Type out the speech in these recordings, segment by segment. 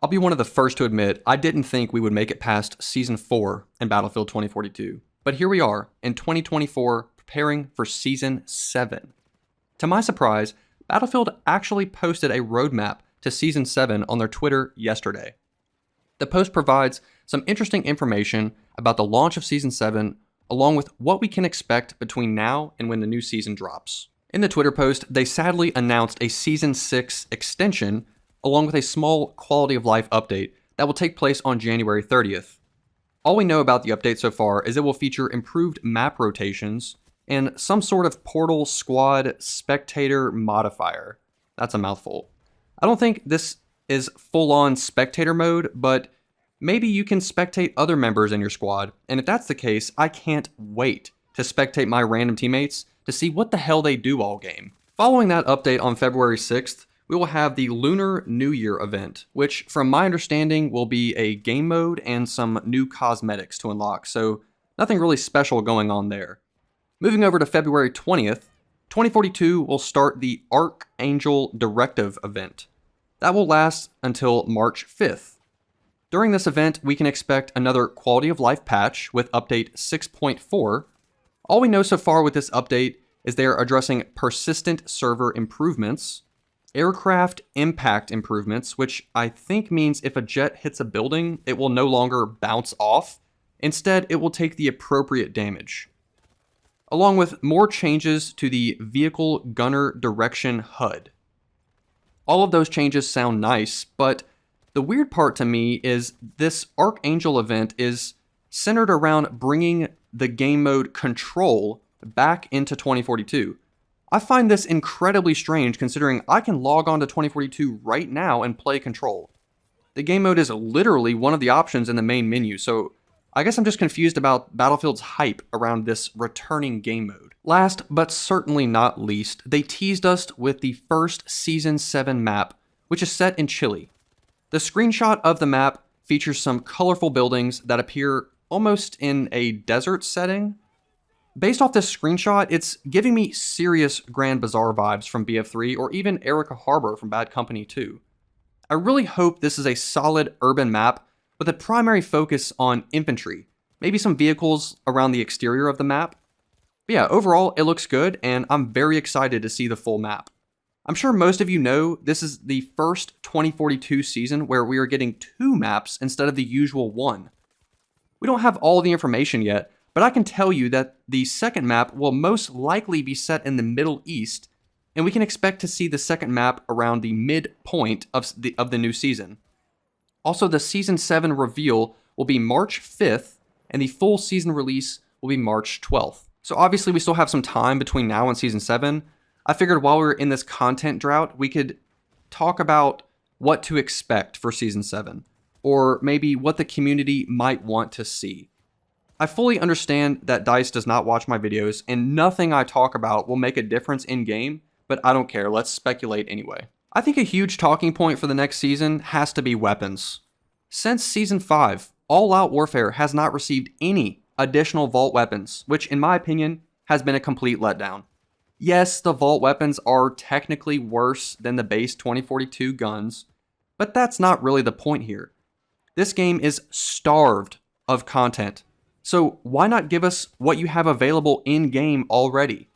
I'll be one of the first to admit I didn't think we would make it past Season 4 in Battlefield 2042. But here we are, in 2024, preparing for Season 7. To my surprise, Battlefield actually posted a roadmap to Season 7 on their Twitter yesterday. The post provides some interesting information about the launch of Season 7, along with what we can expect between now and when the new season drops. In the Twitter post, they sadly announced a Season 6 extension, along with a small quality of life update that will take place on January 30th. All we know about the update so far is it will feature improved map rotations and some sort of portal squad spectator modifier. That's a mouthful. I don't think this is full-on spectator mode, but maybe you can spectate other members in your squad, and if that's the case, I can't wait to spectate my random teammates to see what the hell they do all game. Following that update on February 6th, we will have the Lunar New Year event, which from my understanding will be a game mode and some new cosmetics to unlock, so nothing really special going on there. Moving over to February 20th, 2042 will start the Archangel Directive event. That will last until March 5th. During this event, we can expect another quality of life patch with update 6.4. All we know so far with this update is they are addressing persistent server improvements, aircraft impact improvements, which I think means if a jet hits a building, it will no longer bounce off. Instead, it will take the appropriate damage. Along with more changes to the vehicle gunner direction HUD. All of those changes sound nice, but the weird part to me is this Archangel event is centered around bringing the game mode Control back into 2042. I find this incredibly strange considering I can log on to 2042 right now and play Control. The game mode is literally one of the options in the main menu, so I guess I'm just confused about Battlefield's hype around this returning game mode. Last, but certainly not least, they teased us with the first Season 7 map, which is set in Chile. The screenshot of the map features some colorful buildings that appear almost in a desert setting. Based off this screenshot, it's giving me serious Grand Bazaar vibes from BF3 or even Erica Harbor from Bad Company 2. I really hope this is a solid urban map with a primary focus on infantry, maybe some vehicles around the exterior of the map. But yeah, overall, it looks good, and I'm very excited to see the full map. I'm sure most of you know this is the first 2042 season where we are getting 2 maps instead of the usual 1. We don't have all the information yet, but I can tell you that the second map will most likely be set in the Middle East, and we can expect to see the second map around the midpoint of the new season. Also, the Season 7 reveal will be March 5th, and the full season release will be March 12th. So obviously we still have some time between now and Season 7. I figured while we were in this content drought, we could talk about what to expect for Season 7, or maybe what the community might want to see. I fully understand that DICE does not watch my videos, and nothing I talk about will make a difference in-game, but I don't care, let's speculate anyway. I think a huge talking point for the next season has to be weapons. Since Season 5, All Out Warfare has not received any additional vault weapons, which in my opinion has been a complete letdown. Yes, the vault weapons are technically worse than the base 2042 guns, but that's not really the point here. This game is starved of content, so why not give us what you have available in-game already?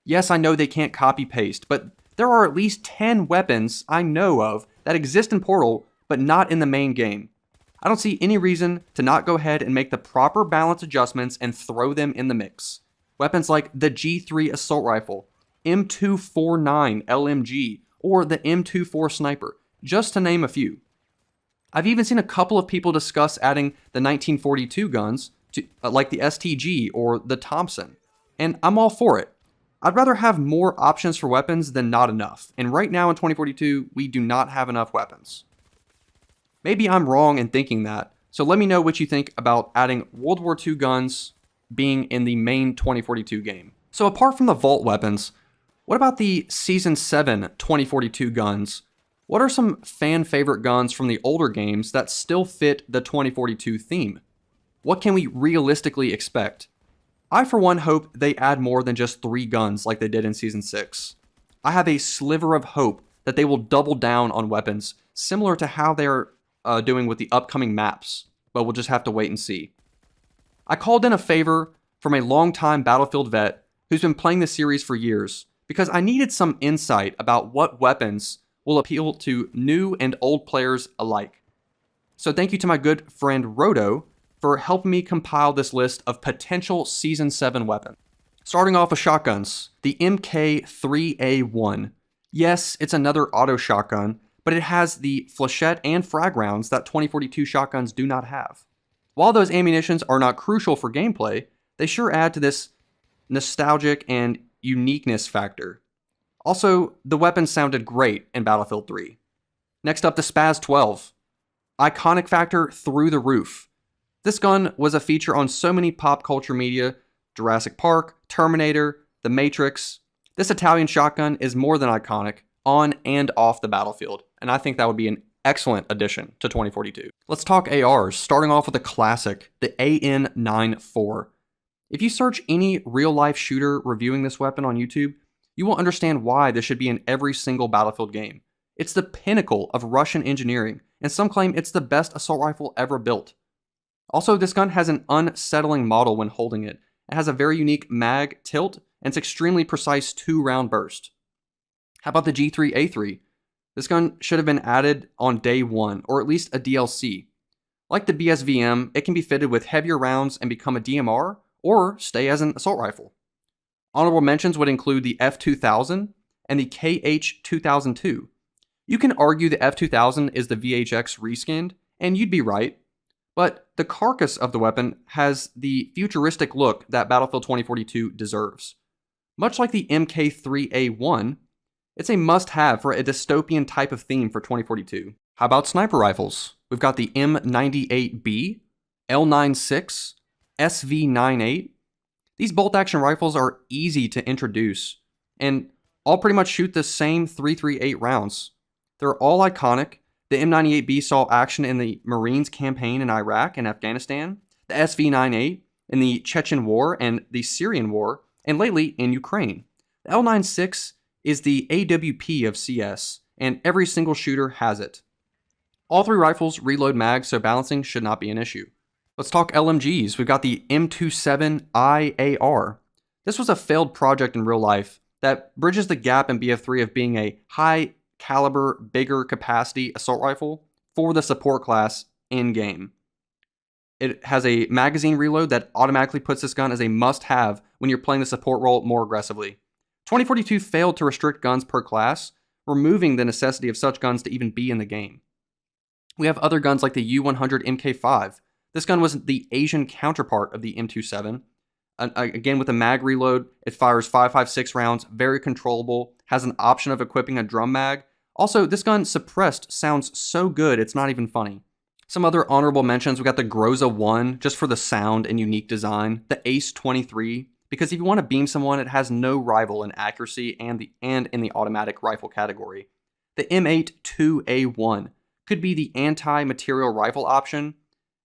Yes, I know they can't copy-paste, but there are at least 10 weapons I know of that exist in Portal, but not in the main game. I don't see any reason to not go ahead and make the proper balance adjustments and throw them in the mix. Weapons like the G3 Assault Rifle, M249 LMG, or the M24 Sniper, just to name a few. I've even seen a couple of people discuss adding the 1942 guns, like the STG or the Thompson, and I'm all for it. I'd rather have more options for weapons than not enough, and right now in 2042, we do not have enough weapons. Maybe I'm wrong in thinking that, so let me know what you think about adding World War II guns being in the main 2042 game. So apart from the vault weapons, what about the Season 7 2042 guns? What are some fan favorite guns from the older games that still fit the 2042 theme? What can we realistically expect? I for one hope they add more than just 3 guns like they did in Season 6. I have a sliver of hope that they will double down on weapons, similar to how they're doing with the upcoming maps, but we'll just have to wait and see. I called in a favor from a longtime Battlefield vet who's been playing the series for years because I needed some insight about what weapons will appeal to new and old players alike. So thank you to my good friend Roto for helping me compile this list of potential Season 7 weapons. Starting off with shotguns, the MK3A1. Yes, it's another auto shotgun, but it has the flechette and frag rounds that 2042 shotguns do not have. While those ammunitions are not crucial for gameplay, they sure add to this nostalgic and uniqueness factor. Also, the weapon sounded great in Battlefield 3. Next up, the Spaz 12. Iconic factor through the roof. This gun was a feature on so many pop culture media: Jurassic Park, Terminator, The Matrix. This Italian shotgun is more than iconic on and off the battlefield, and I think that would be an excellent addition to 2042. Let's talk ARs, starting off with a classic, the AN94. If you search any real-life shooter reviewing this weapon on YouTube, you will understand why this should be in every single Battlefield game. It's the pinnacle of Russian engineering, and some claim it's the best assault rifle ever built. Also, this gun has an unsettling model when holding it. It has a very unique mag tilt, and it's extremely precise 2-round burst. How about the G3A3? This gun should have been added on day one, or at least a DLC. Like the BSVM, it can be fitted with heavier rounds and become a DMR, or stay as an assault rifle. Honorable mentions would include the F2000 and the KH2002. You can argue the F2000 is the VHX reskinned, and you'd be right, but the carcass of the weapon has the futuristic look that Battlefield 2042 deserves. Much like the MK3A1, it's a must-have for a dystopian type of theme for 2042. How about sniper rifles? We've got the M98B, L96, SV98. These bolt-action rifles are easy to introduce, and all pretty much shoot the same 338 rounds. They're all iconic. The M98B saw action in the Marines campaign in Iraq and Afghanistan, the SV98 in the Chechen War and the Syrian War, and lately in Ukraine. The L96 is the AWP of CS, and every single shooter has it. All three rifles reload mags, so balancing should not be an issue. Let's talk LMGs. We've got the M27IAR. This was a failed project in real life that bridges the gap in BF3 of being a high caliber, bigger capacity assault rifle for the support class in-game. It has a magazine reload that automatically puts this gun as a must-have when you're playing the support role more aggressively. 2042 failed to restrict guns per class, removing the necessity of such guns to even be in the game. We have other guns like the U100 MK5. This gun was the Asian counterpart of the M27. Again, with a mag reload, it fires 5.56 rounds, very controllable, has an option of equipping a drum mag. Also, this gun suppressed sounds so good, it's not even funny. Some other honorable mentions, we got the Groza 1, just for the sound and unique design. The Ace 23, because if you want to beam someone, it has no rival in accuracy and in the automatic rifle category. The M82A1 could be the anti-material rifle option,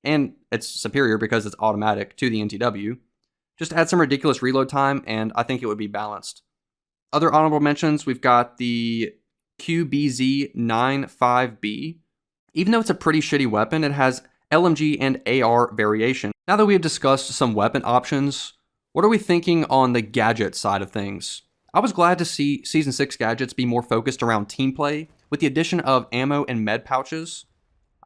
and it's superior because it's automatic to the NTW. Just add some ridiculous reload time, and I think it would be balanced. Other honorable mentions, we've got the QBZ95B. Even though it's a pretty shitty weapon, it has LMG and AR variation. Now that we have discussed some weapon options, what are we thinking on the gadget side of things? I was glad to see Season 6 gadgets be more focused around team play, with the addition of ammo and med pouches.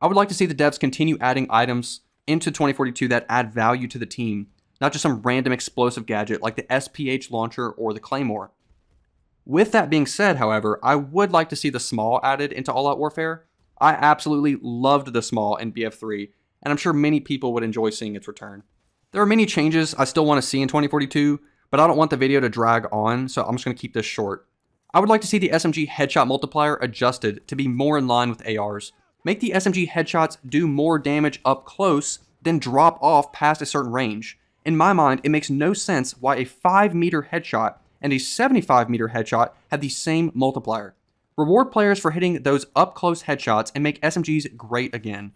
I would like to see the devs continue adding items into 2042 that add value to the team, not just some random explosive gadget like the SPH launcher or the Claymore. With that being said, however, I would like to see the Small added into All Out Warfare. I absolutely loved the Small in BF3, and I'm sure many people would enjoy seeing its return. There are many changes I still want to see in 2042, but I don't want the video to drag on, so I'm just going to keep this short. I would like to see the SMG headshot multiplier adjusted to be more in line with ARs. Make the SMG headshots do more damage up close, then drop off past a certain range. In my mind, it makes no sense why a 5-meter headshot and a 75-meter headshot have the same multiplier. Reward players for hitting those up-close headshots and make SMGs great again.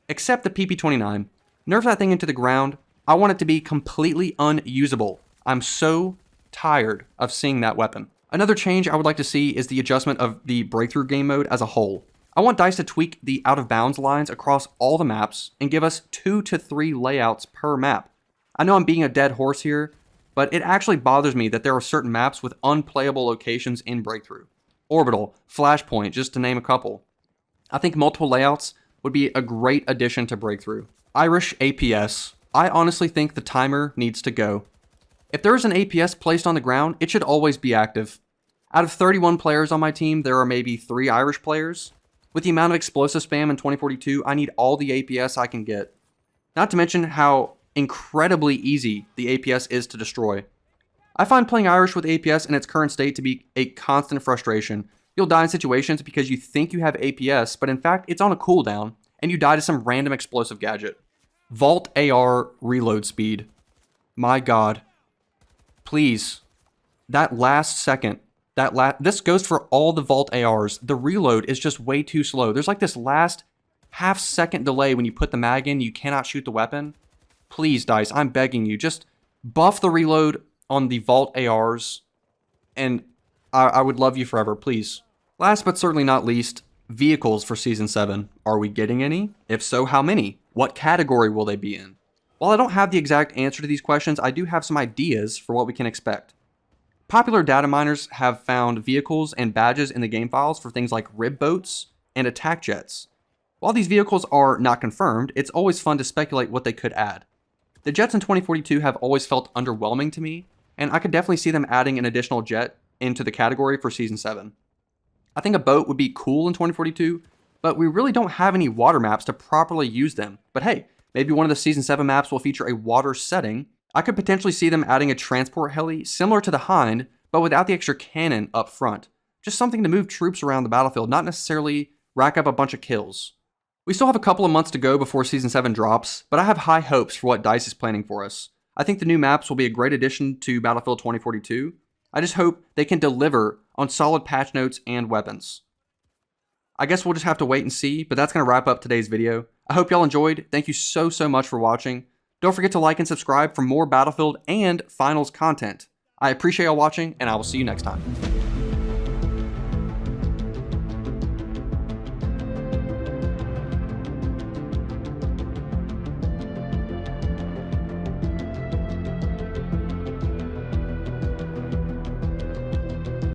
Except the PP29. Nerf that thing into the ground. I want it to be completely unusable. I'm so tired of seeing that weapon. Another change I would like to see is the adjustment of the breakthrough game mode as a whole. I want DICE to tweak the out of bounds lines across all the maps and give us 2 to 3 layouts per map. I know I'm being a dead horse here, but it actually bothers me that there are certain maps with unplayable locations in Breakthrough. Orbital, Flashpoint, just to name a couple. I think multiple layouts would be a great addition to Breakthrough. Irish APS. I honestly think the timer needs to go. If there is an APS placed on the ground, it should always be active. Out of 31 players on my team, there are maybe 3 Irish players. With the amount of explosive spam in 2042, I need all the APS I can get. Not to mention how incredibly easy the APS is to destroy. I find playing Irish with APS in its current state to be a constant frustration. You'll die in situations because you think you have APS, but in fact it's on a cooldown, and you die to some random explosive gadget. Vault AR reload speed. My god. Please. That last second. This goes for all the Vault ARs. The reload is just way too slow. There's like this last half-second delay when you put the mag in, you cannot shoot the weapon. Please, DICE, I'm begging you, just buff the reload on the Vault ARs, and I would love you forever, please. Last but certainly not least, vehicles for Season 7. Are we getting any? If so, how many? What category will they be in? While I don't have the exact answer to these questions, I do have some ideas for what we can expect. Popular data miners have found vehicles and badges in the game files for things like rib boats and attack jets. While these vehicles are not confirmed, it's always fun to speculate what they could add. The jets in 2042 have always felt underwhelming to me, and I could definitely see them adding an additional jet into the category for Season 7. I think a boat would be cool in 2042, but we really don't have any water maps to properly use them. But hey, maybe one of the Season 7 maps will feature a water setting. I could potentially see them adding a transport heli similar to the Hind, but without the extra cannon up front. Just something to move troops around the battlefield, not necessarily rack up a bunch of kills. We still have a couple of months to go before Season 7 drops, but I have high hopes for what DICE is planning for us. I think the new maps will be a great addition to Battlefield 2042. I just hope they can deliver on solid patch notes and weapons. I guess we'll just have to wait and see, but that's going to wrap up today's video. I hope y'all enjoyed. Thank you so much for watching. Don't forget to like and subscribe for more Battlefield and Finals content. I appreciate y'all watching, and I will see you next time.